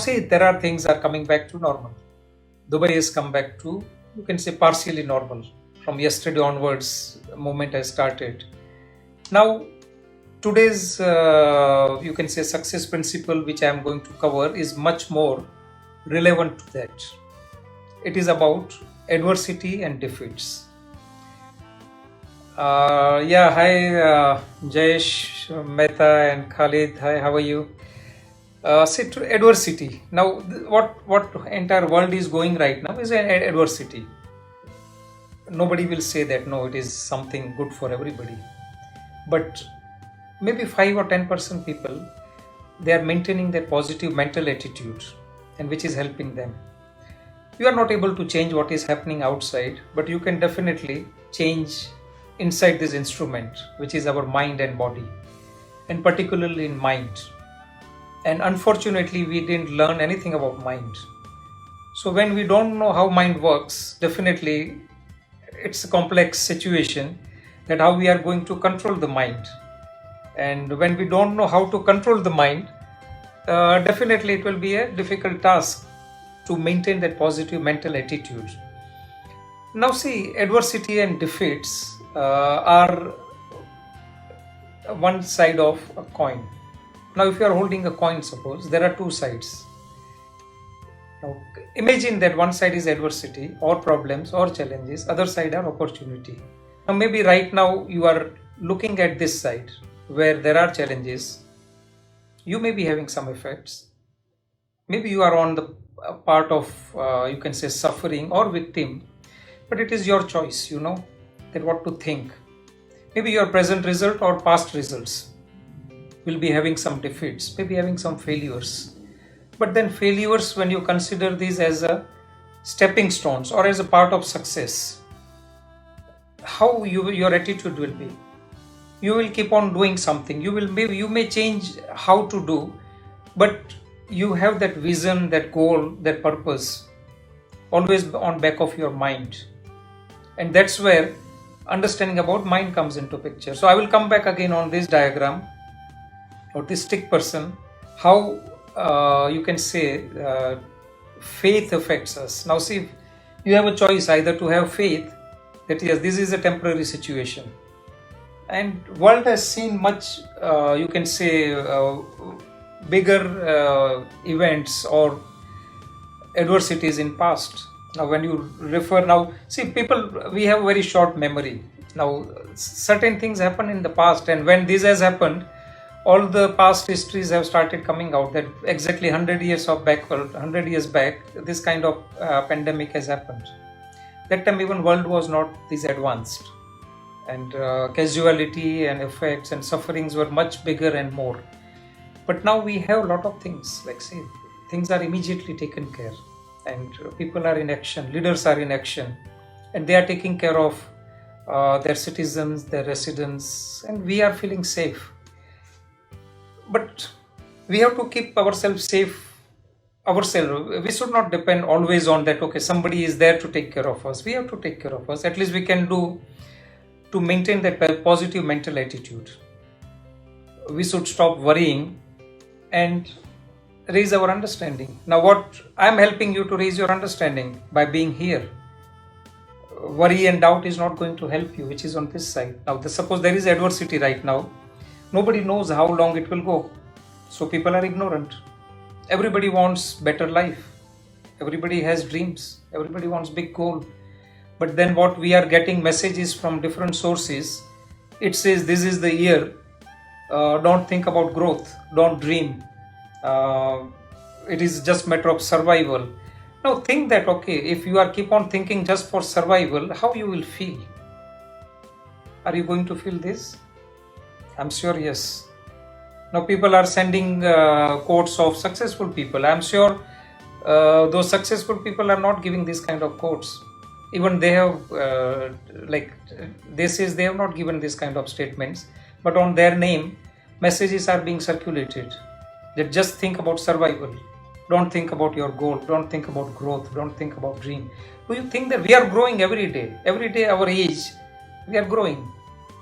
see, there are things are coming back to normal. Dubai has come back to, you can say, partially normal. From yesterday onwards, moment has started. Now, today's, you can say, success principle, which I am going to cover, is much more relevant to that. It is about adversity and defeats. Yeah, hi, Jayesh, Mehta, and Khalid. Hi, how are you? See, to adversity. Now, what entire world is going right now is an adversity. Nobody will say that no, it is something good for everybody. But maybe 5 or 10% people, they are maintaining their positive mental attitude, and which is helping them. You are not able to change what is happening outside, but you can definitely change inside this instrument, which is our mind and body, and particularly in mind. And unfortunately, we didn't learn anything about mind. So when we don't know how mind works, definitely it's a complex situation, that how we are going to control the mind. And when we don't know how to control the mind, definitely it will be a difficult task to maintain that positive mental attitude. Now, see, adversity and defeats are one side of a coin. Now, if you are holding a coin, suppose there are two sides. Now, imagine that one side is adversity or problems or challenges, other side are opportunity. Now, maybe right now you are looking at this side where there are challenges. You may be having some effects. Maybe you are on the part of, you can say, suffering or victim, but it is your choice, that what to think. Maybe your present result or past results will be having some defeats, maybe having some failures. But then failures, when you consider these as a stepping stones or as a part of success, how your attitude will be. You will keep on doing something. You may change how to do, but you have that vision, that goal, that purpose always on back of your mind. And that's where understanding about mind comes into picture. So I will come back again on this diagram or this stick person, how you can say faith affects us. Now see, you have a choice either to have faith that yes, this is a temporary situation, and world has seen much, you can say, bigger events or adversities in past. Now when you refer, now see, people, we have very short memory. Now certain things happen in the past, and when this has happened, all the past histories have started coming out, that exactly 100 years back, this kind of pandemic has happened. That time even world was not this advanced, and casualty and effects and sufferings were much bigger and more. But now we have a lot of things, like say, things are immediately taken care, and people are in action, leaders are in action, and they are taking care of their citizens, their residents, and we are feeling safe. But we have to keep ourselves safe ourselves. We should not depend always on that, okay, somebody is there to take care of us. We have to take care of us. At least we can do to maintain that positive mental attitude. We should stop worrying and raise our understanding. Now what I'm helping you to raise your understanding by being here. Worry and doubt is not going to help you, which is on this side. Now suppose there is adversity right now. Nobody knows how long it will go. So people are ignorant. Everybody wants better life. Everybody has dreams. Everybody wants big goal. But then what we are getting messages from different sources, it says this is the year. Don't think about growth. Don't dream. It is just matter of survival. Now think that, okay, if you are keep on thinking just for survival, how you will feel? Are you going to feel this? I'm sure yes. Now people are sending quotes of successful people. I'm sure those successful people are not giving this kind of quotes. Even they have, they says they have not given this kind of statements, but on their name, messages are being circulated. That just think about survival. Don't think about your goal. Don't think about growth. Don't think about dream. Do you think that we are growing every day? Every day, our age, we are growing.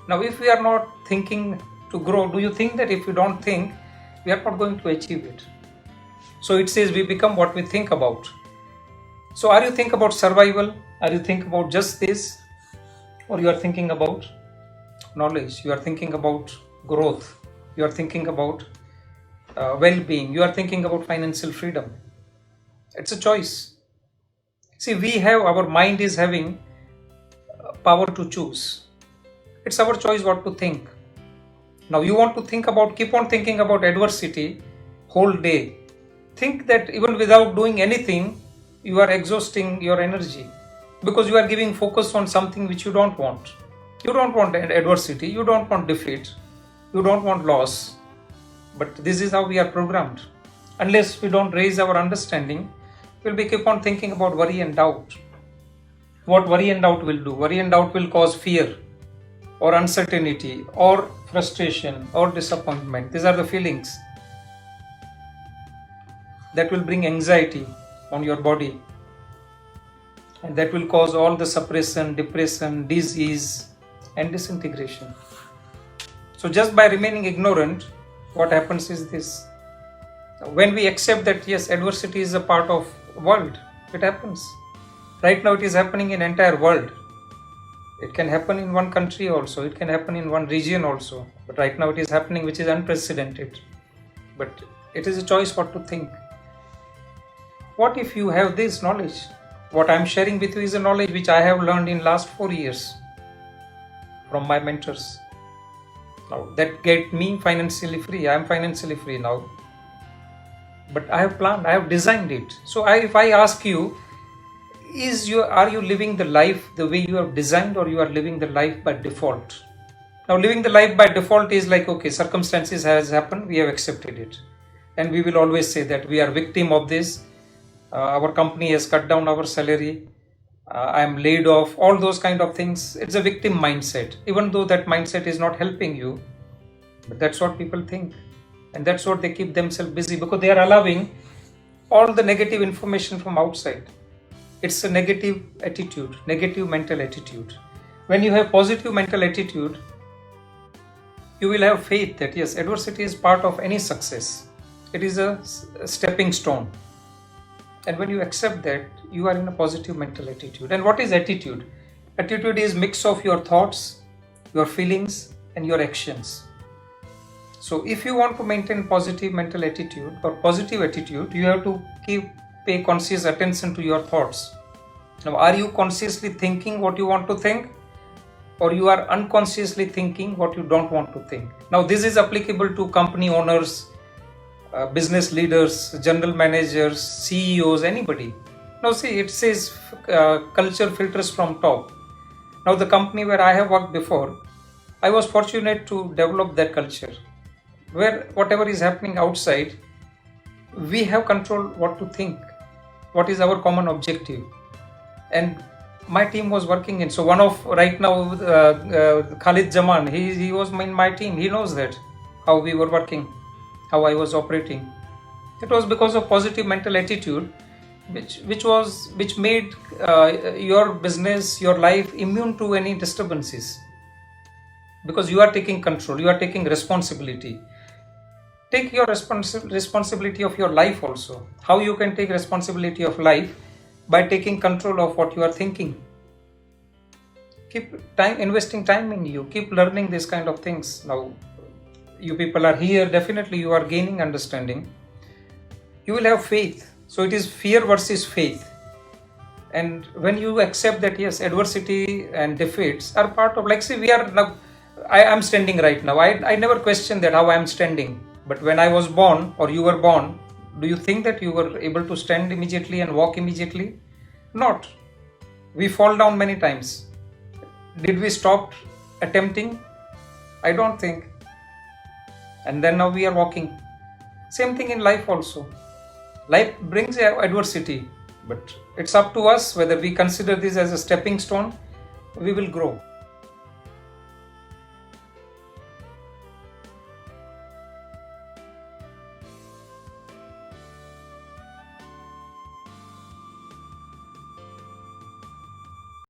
Now, if we are not thinking to grow, do you think that if we don't think, we are not going to achieve it? So it says we become what we think about. So are you think about survival? Are you think about just this? Or you are thinking about knowledge? You are thinking about growth? You are thinking about well-being? You are thinking about financial freedom? It's a choice. See, we have, our mind is having power to choose. It's our choice what to think. Now you want to think about, keep on thinking about adversity whole day. Think that even without doing anything, you are exhausting your energy because you are giving focus on something which you don't want. You don't want adversity, you don't want defeat, you don't want loss. But this is how we are programmed. Unless we don't raise our understanding, we'll be keep on thinking about worry and doubt. What worry and doubt will do? Worry and doubt will cause fear or uncertainty or frustration or disappointment. These are the feelings that will bring anxiety on your body, and that will cause all the suppression, depression, disease and disintegration. So just by remaining ignorant, what happens is this: when we accept that yes, adversity is a part of world, it happens. Right now it is happening in entire world. It can happen in one country also, it can happen in one region also, but right now it is happening, which is unprecedented. But it is a choice what to think. What if you have this knowledge? What I am sharing with you is a knowledge which I have learned in last 4 years from my mentors. Now that get me financially free. I am financially free now. But I have planned, I have designed it. So if I ask you, are you living the life the way you have designed, or you are living the life by default? Now living the life by default is like, okay, circumstances has happened, we have accepted it. And we will always say that we are victim of this. Our company has cut down our salary. I am laid off. All those kind of things. It's a victim mindset. Even though that mindset is not helping you. But that's what people think. And that's what they keep themselves busy, because they are allowing all the negative information from outside. It's a negative attitude, negative mental attitude. When you have positive mental attitude, you will have faith that yes, adversity is part of any success. It is a stepping stone. And when you accept that, you are in a positive mental attitude. And what is attitude? Attitude is mix of your thoughts, your feelings and your actions. So if you want to maintain positive mental attitude or positive attitude, you have to pay conscious attention to your thoughts. Now, are you consciously thinking what you want to think, or you are unconsciously thinking what you don't want to think? Now, this is applicable to company owners, business leaders, general managers, CEOs, anybody. Now see, it says culture filters from top. Now the company where I have worked before, I was fortunate to develop that culture, where whatever is happening outside, we have control what to think, what is our common objective. And my team was working in, so one of right now Khalid Jaman, he was in my team. He knows that how we were working, how I was operating. It was because of positive mental attitude, which made your business, your life immune to any disturbances, because you are taking control, you are taking responsibility. Take your responsibility of your life also. How you can take responsibility of life? By taking control of what you are thinking. Keep investing time in you, keep learning these kind of things. Now you people are here, definitely you are gaining understanding. You will have faith. So it is fear versus faith. And when you accept that yes, adversity and defeats are part of, like say we are now, I am standing right now. I never questioned that how I am standing. But when I was born, or you were born, do you think that you were able to stand immediately and walk immediately? Not. We fall down many times. Did we stop attempting? I don't think. And then now we are walking. Same thing in life also. Life brings adversity, but it's up to us whether we consider this as a stepping stone. We will grow.